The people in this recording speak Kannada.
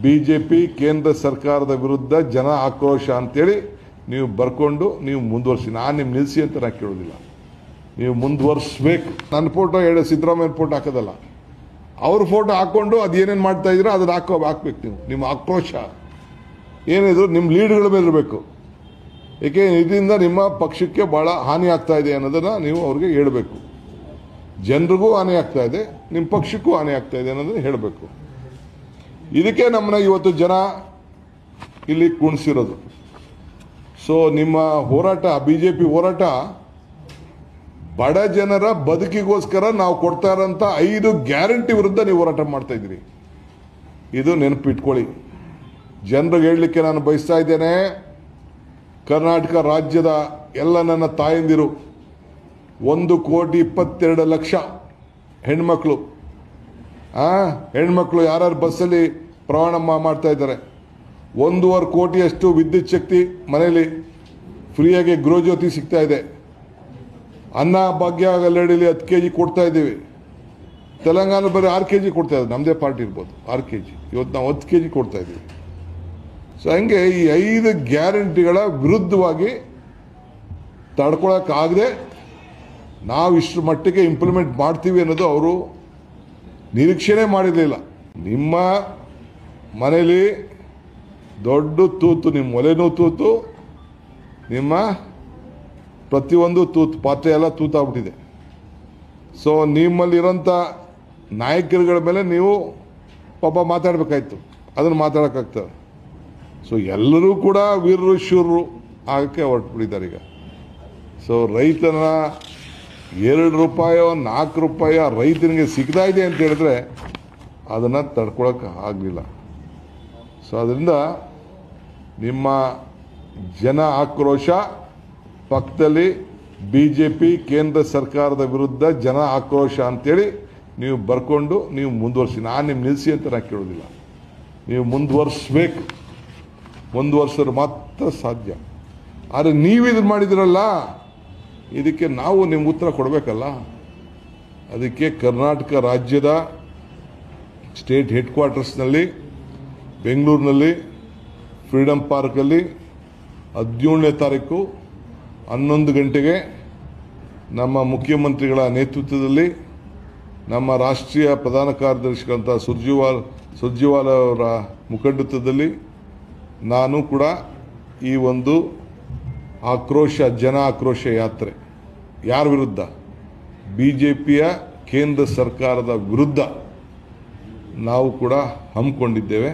ಬಿಜೆಪಿ ಕೇಂದ್ರ ಸರ್ಕಾರದ ವಿರುದ್ಧ ಜನ ಆಕ್ರೋಶ ಅಂತೇಳಿ ನೀವು ಬರ್ಕೊಂಡು ನೀವು ಮುಂದುವರಿಸಿ. ನಾನು ನಿಮ್ಮ ನಿಲ್ಲಿಸಿ ಅಂತ ನಾನು ಕೇಳೋದಿಲ್ಲ, ನೀವು ಮುಂದುವರಿಸ್ಬೇಕು. ನನ್ನ ಫೋಟೋ ಹೇಳಿ ಸಿದ್ದರಾಮಯ್ಯ ಫೋಟೋ ಹಾಕೋದಲ್ಲ, ಅವ್ರ ಫೋಟೋ ಹಾಕೊಂಡು ಅದೇನೇನು ಮಾಡ್ತಾ ಇದ್ದೀರೋ ಅದನ್ನ ಹಾಕ್ಬೇಕು. ನೀವು ನಿಮ್ಮ ಆಕ್ರೋಶ ಏನಿದ್ರು ನಿಮ್ಮ ಲೀಡ್ಗಳ ಮೇಲೆ ಇರಬೇಕು. ಏಕೆ ಇದರಿಂದ ನಿಮ್ಮ ಪಕ್ಷಕ್ಕೆ ಭಾಳ ಹಾನಿ ಆಗ್ತಾ ಇದೆ ಅನ್ನೋದನ್ನು ನೀವು ಅವ್ರಿಗೆ ಹೇಳಬೇಕು. ಜನರಿಗೂ ಹಾನಿ ಆಗ್ತಾ ಇದೆ, ನಿಮ್ಮ ಪಕ್ಷಕ್ಕೂ ಹಾನಿ ಆಗ್ತಾ ಇದೆ ಅನ್ನೋದನ್ನು ಹೇಳಬೇಕು. ಇದಕ್ಕೆ ನಮ್ಮನ್ನ ಇವತ್ತು ಜನ ಇಲ್ಲಿ ಕುಣಿಸಿರೋದು. ಸೊ ನಿಮ್ಮ ಹೋರಾಟ, ಬಿಜೆಪಿ ಹೋರಾಟ ಬಡ ಜನರ ಬದುಕಿಗೋಸ್ಕರ ನಾವು ಕೊಡ್ತಾ ಇರೋಂಥ 5 ಗ್ಯಾರಂಟಿ ವಿರುದ್ಧ ನೀವು ಹೋರಾಟ ಮಾಡ್ತಾ ಇದ್ದೀರಿ. ಇದು ನೆನಪಿಟ್ಕೊಳ್ಳಿ. ಜನರಿಗೆ ಹೇಳಲಿಕ್ಕೆ ನಾನು ಬಯಸ್ತಾ ಇದ್ದೇನೆ, ಕರ್ನಾಟಕ ರಾಜ್ಯದ ಎಲ್ಲ ನನ್ನ ತಾಯಂದಿರು 1,22,00,000 ಹೆಣ್ಮಕ್ಳು ಯಾರ್ಯಾರು ಬಸ್ಸಲ್ಲಿ ಪ್ರಯಾಣ ಮಾಡ್ತಾ ಇದ್ದಾರೆ. 1.5 ಕೋಟಿಯಷ್ಟು ವಿದ್ಯುತ್ ಶಕ್ತಿ ಮನೆಯಲ್ಲಿ ಫ್ರೀಯಾಗಿ ಗೃಹಜ್ಯೋತಿ ಸಿಗ್ತಾ ಇದೆ. ಅನ್ನ ಭಾಗ್ಯ ಲೆಡಿಲಿ 10 kg ಕೊಡ್ತಾ ಇದ್ದೀವಿ. ತೆಲಂಗಾಣ ಬರೀ 6 kg ಕೊಡ್ತಾ ಇದ್ದೀವಿ. ನಮ್ಮದೇ ಪಾರ್ಟಿ ಇರ್ಬೋದು 6 kg, ಇವತ್ತು ನಾವು 10 kg ಕೊಡ್ತಾ ಇದ್ದೀವಿ. ಸೊ ಹಂಗೆ ಈ 5 ಗ್ಯಾರಂಟಿಗಳ ವಿರುದ್ಧವಾಗಿ ತಡ್ಕೊಳಕ್ಕಾಗದೆ ನಾವು ಇಷ್ಟರ ಮಟ್ಟಿಗೆ ಇಂಪ್ಲಿಮೆಂಟ್ ಮಾಡ್ತೀವಿ ಅನ್ನೋದು ಅವರು ನಿರೀಕ್ಷೆನೇ ಮಾಡಿರಲಿಲ್ಲ. ನಿಮ್ಮ ಮನೇಲಿ ದೊಡ್ಡ ತೂತು, ನಿಮ್ಮ ಒಲೆನೂ ತೂತು, ನಿಮ್ಮ ಪ್ರತಿಯೊಂದು ತೂತು, ಪಾತ್ರೆ ಎಲ್ಲ ತೂತಾಗ್ಬಿಟ್ಟಿದೆ. ಸೊ ನಿಮ್ಮಲ್ಲಿರೋಂಥ ನಾಯಕರುಗಳ ಮೇಲೆ ನೀವು ಪಾಪ ಮಾತಾಡಬೇಕಾಯ್ತು, ಅದನ್ನು ಮಾತಾಡೋಕ್ಕಾಗ್ತದೆ. ಸೊ ಎಲ್ಲರೂ ಕೂಡ ವೀರರು ಶೂರರು ಆಗಕ್ಕೆ ಹೊರಟುಬಿಟ್ಟಿದ್ದಾರೆ ಈಗ. ಸೊ ರೈತನ 2 ರೂಪಾಯೋ 4 ರೂಪಾಯಿ ರೈತನಿಗೆ ಸಿಗ್ತಾ ಇದೆ ಅಂತ ಹೇಳಿದ್ರೆ ಅದನ್ನು ತಡ್ಕೊಳಕ್ಕೆ ಆಗಲಿಲ್ಲ. ಸೊ ಅದರಿಂದ ನಿಮ್ಮ ಜನ ಆಕ್ರೋಶ ಪಕ್ಕದಲ್ಲಿ ಬಿಜೆಪಿ ಕೇಂದ್ರ ಸರ್ಕಾರದ ವಿರುದ್ಧ ಜನ ಆಕ್ರೋಶ ಅಂತೇಳಿ ನೀವು ಬರ್ಕೊಂಡು ನೀವು ಮುಂದುವರಿಸಿ. ನಾನು ನಿಮ್ಮ ನಿಲ್ಲಿಸಿ ಅಂತ ನಾನು ಕೇಳೋದಿಲ್ಲ, ನೀವು ಮುಂದುವರಿಸ್ಬೇಕು. ಮುಂದುವರ್ಸೋರು ಮಾತ್ರ ಸಾಧ್ಯ. ಆದರೆ ನೀವು ಇದನ್ನು ಮಾಡಿದಿರಲ್ಲ, ಇದಕ್ಕೆ ನಾವು ನಿಮ್ಗೆ ಉತ್ತರ ಕೊಡಬೇಕಲ್ಲ. ಅದಕ್ಕೆ ಕರ್ನಾಟಕ ರಾಜ್ಯದ ಸ್ಟೇಟ್ ಹೆಡ್ ಕ್ವಾರ್ಟರ್ಸ್ನಲ್ಲಿ ಬೆಂಗಳೂರಿನಲ್ಲಿ ಫ್ರೀಡಮ್ ಪಾರ್ಕಲ್ಲಿ 17ನೇ ತಾರೀಕು 11 ಗಂಟೆಗೆ ನಮ್ಮ ಮುಖ್ಯಮಂತ್ರಿಗಳ ನೇತೃತ್ವದಲ್ಲಿ, ನಮ್ಮ ರಾಷ್ಟ್ರೀಯ ಪ್ರಧಾನ ಕಾರ್ಯದರ್ಶಿಗಳಂಥ ಸುರ್ಜಿವಾಲ ಅವರ ಮುಖಂಡತ್ವದಲ್ಲಿ ನಾನು ಕೂಡ ಈ ಒಂದು ಜನ ಆಕ್ರೋಶ ಯಾತ್ರೆ ಯಾರ ವಿರುದ್ಧ, ಬಿಜೆಪಿಯ ಕೇಂದ್ರ ಸರ್ಕಾರದ ವಿರುದ್ಧ ನಾವು ಕೂಡ ಹಮ್ಮಿಕೊಂಡಿದ್ದೇವೆ.